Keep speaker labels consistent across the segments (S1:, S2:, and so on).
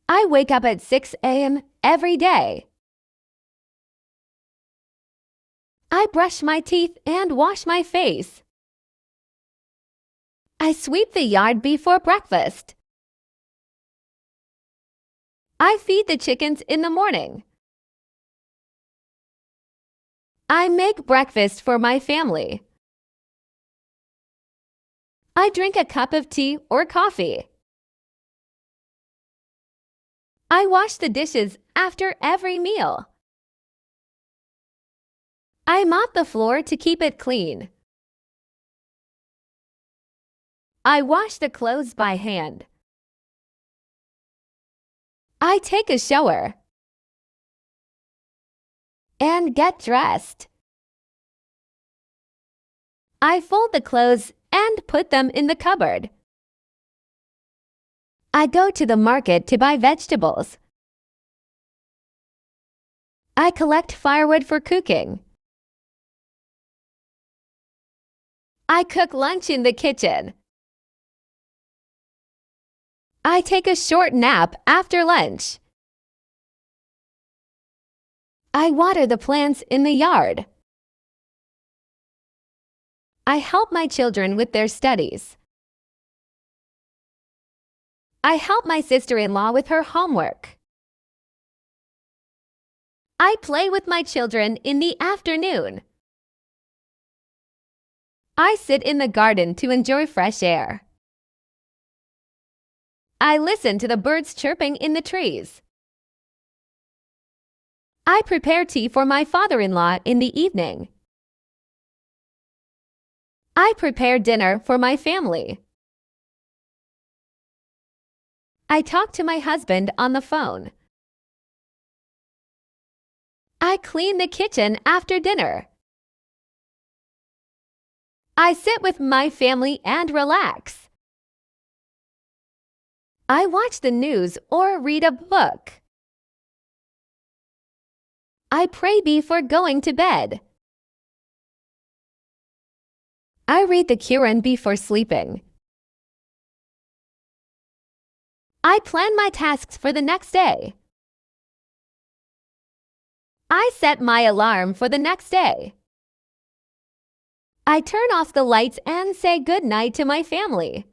S1: I wake up at 6 a.m. every day. I brush my teeth and wash my face. I sweep the yard before breakfast. I feed the chickens in the morning. I make breakfast for my family. I drink a cup of tea or coffee. I wash the dishes after every meal. I mop the floor to keep it clean. I wash the clothes by hand. I take a shower and get dressed. I fold the clothes and put them in the cupboard. I go to the market to buy vegetables. I collect firewood for cooking. I cook lunch in the kitchen. I take a short nap after lunch. I water the plants in the yard. I help my children with their studies. I help my sister-in-law with her homework. I play with my children in the afternoon. I sit in the garden to enjoy fresh air. I listen to the birds chirping in the trees. I prepare tea for my father-in-law in the evening. I prepare dinner for my family. I talk to my husband on the phone. I clean the kitchen after dinner. I sit with my family and relax. I watch the news or read a book. I pray before going to bed. I read the Quran before sleeping. I plan my tasks for the next day. I set my alarm for the next day. I turn off the lights and say good night to my family.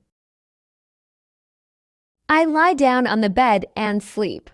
S1: I lie down on the bed and sleep.